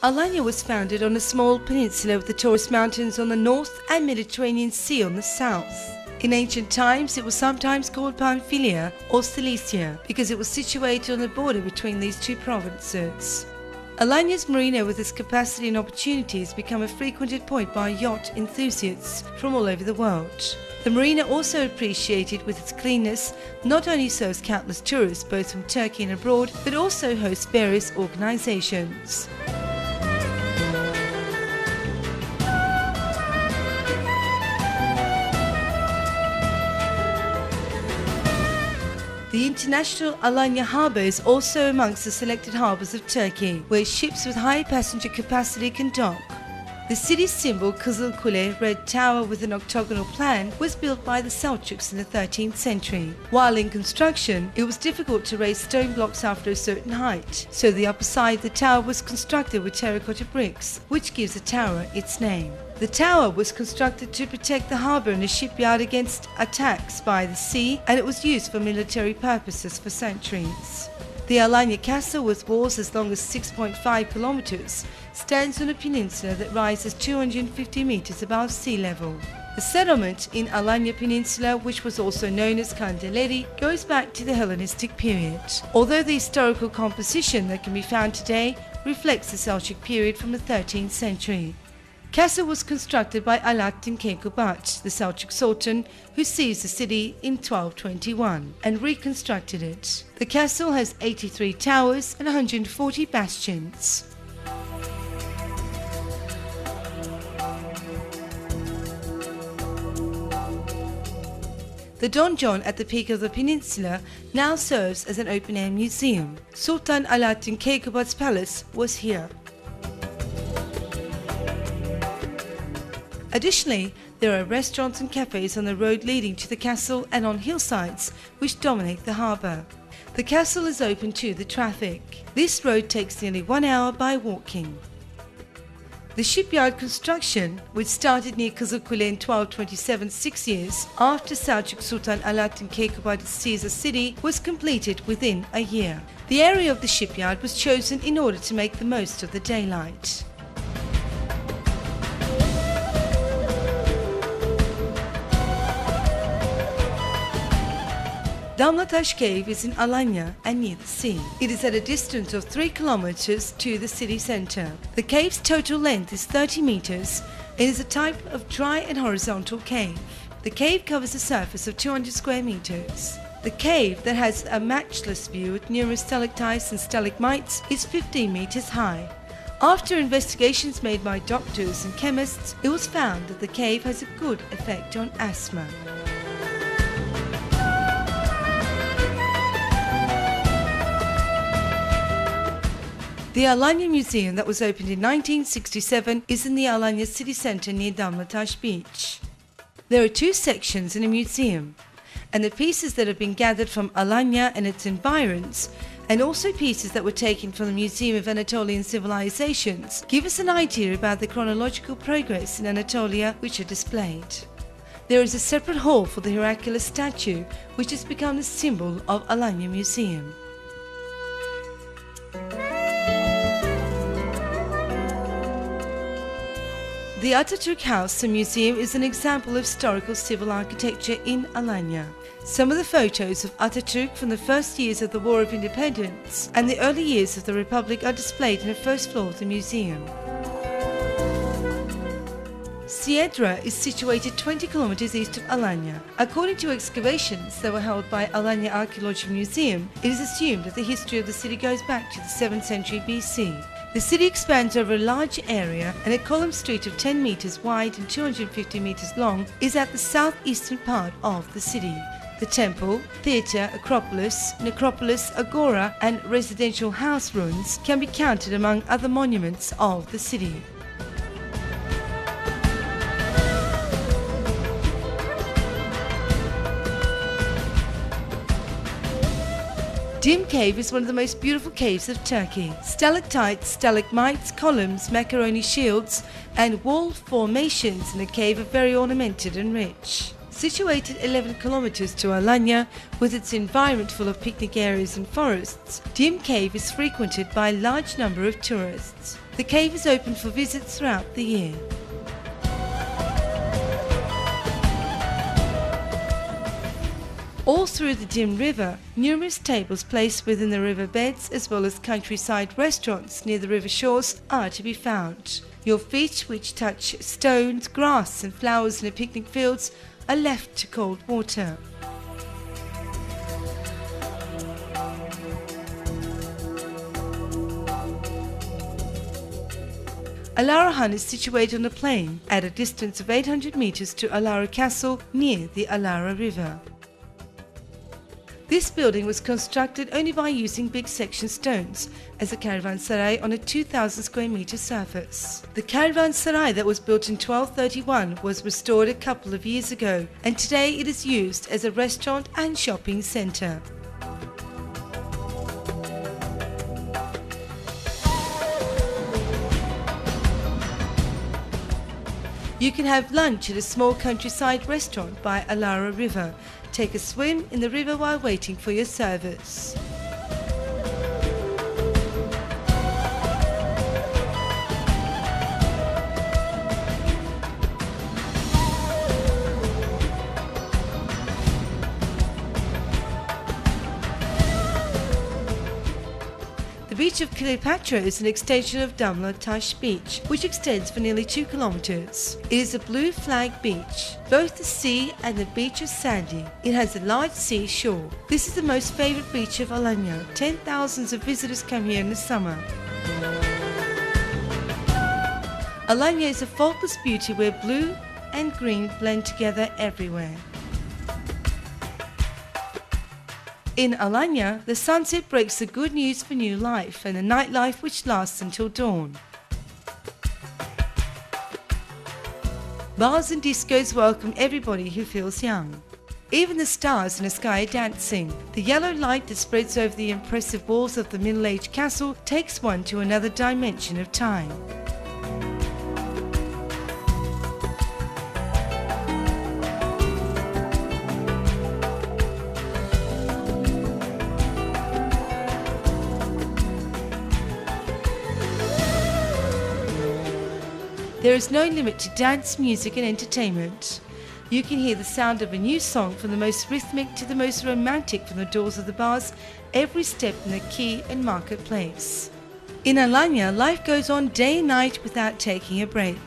Alanya was founded on a small peninsula with the Taurus Mountains on the north and Mediterranean Sea on the south. In ancient times it was sometimes called Pamphylia or Cilicia because it was situated on the border between these two provinces. Alanya's marina with its capacity and opportunities become a frequented point by yacht enthusiasts from all over the world. The marina, also appreciated with its cleanness, not only serves countless tourists both from Turkey and abroad, but also hosts various organizations. The international Alanya harbour is also amongst the selected harbours of Turkey, where ships with high passenger capacity can dock. The city's symbol, Kızıl Kule, red tower with an octagonal plan, was built by the Seljuks in the 13th century. While in construction, it was difficult to raise stone blocks after a certain height, so the upper side of the tower was constructed with terracotta bricks, which gives the tower its name. The tower was constructed to protect the harbour and the shipyard against attacks by the sea, and it was used for military purposes for centuries. The Alanya Castle, with walls as long as 6.5 kilometres, stands on a peninsula that rises 250 metres above sea level. The settlement in Alanya Peninsula, which was also known as Kandilleri, goes back to the Hellenistic period, although the historical composition that can be found today reflects the Seljuk period from the 13th century. Castle was constructed by Alaeddin Kayqubad, the Seljuk Sultan, who seized the city in 1221 and reconstructed it. The castle has 83 towers and 140 bastions. The donjon at the peak of the peninsula now serves as an open-air museum. Sultan Alaeddin Kayqubad's palace was here. Additionally, there are restaurants and cafes on the road leading to the castle and on hillsides which dominate the harbour. The castle is open to the traffic. This road takes nearly 1 hour by walking. The shipyard construction, which started near Kızıl Kule in 1227, 6 years after Seljuk Sultan Alaeddin Kayqubad seized the city, was completed within a year. The area of the shipyard was chosen in order to make the most of the daylight. Damlataş Cave is in Alanya and near the sea. It is at a distance of 3 kilometers to the city center. The cave's total length is 30 meters and is a type of dry and horizontal cave. The cave covers a surface of 200 square meters. The cave, that has a matchless view with numerous stalactites and stalagmites, is 15 meters high. After investigations made by doctors and chemists, it was found that the cave has a good effect on asthma. The Alanya Museum, that was opened in 1967, is in the Alanya city centre near Damlataş Beach. There are 2 sections in a museum, and the pieces that have been gathered from Alanya and its environs, and also pieces that were taken from the Museum of Anatolian Civilizations, give us an idea about the chronological progress in Anatolia which are displayed. There is a separate hall for the Hercules statue, which has become the symbol of Alanya Museum. The Atatürk House and Museum is an example of historical civil architecture in Alanya. Some of the photos of Atatürk from the first years of the War of Independence and the early years of the Republic are displayed in the first floor of the museum. Siedra is situated 20 kilometers east of Alanya. According to excavations that were held by Alanya Archaeological Museum, it is assumed that the history of the city goes back to the 7th century BC. The city expands over a large area, and a column street of 10 meters wide and 250 meters long is at the southeastern part of the city. The temple, theatre, acropolis, necropolis, agora and residential house ruins can be counted among other monuments of the city. Dim Cave is one of the most beautiful caves of Turkey. Stalactites, stalagmites, columns, macaroni shields and wall formations in the cave are very ornamented and rich. Situated 11 kilometres to Alanya, with its environment full of picnic areas and forests, Dim Cave is frequented by a large number of tourists. The cave is open for visits throughout the year. All through the Dim River, numerous tables placed within the river beds as well as countryside restaurants near the river shores are to be found. Your feet, which touch stones, grass and flowers in the picnic fields, are left to cold water. Alara is situated on a plain at a distance of 800 meters to Alanya Castle near the Alara River. This building was constructed only by using big section stones as a caravanserai on a 2,000 square meter surface. The caravanserai that was built in 1231 was restored a couple of years ago, and today it is used as a restaurant and shopping centre. You can have lunch at a small countryside restaurant by Alara River. Take a swim in the river while waiting for your service. The beach of Cleopatra is an extension of Damla Tash Beach, which extends for nearly 2 kilometers. It is a blue flag beach. Both the sea and the beach are sandy. It has a large sea shore. This is the most favorite beach of Alanya. 10,000s of visitors come here in the summer. Alanya is a faultless beauty where blue and green blend together everywhere. In Alanya, the sunset breaks the good news for new life and a nightlife which lasts until dawn. Bars and discos welcome everybody who feels young. Even the stars in the sky are dancing. The yellow light that spreads over the impressive walls of the middle-aged castle takes one to another dimension of time. There is no limit to dance, music and entertainment. You can hear the sound of a new song from the most rhythmic to the most romantic from the doors of the bars, every step in the quay and marketplace. In Alanya, life goes on day and night without taking a break.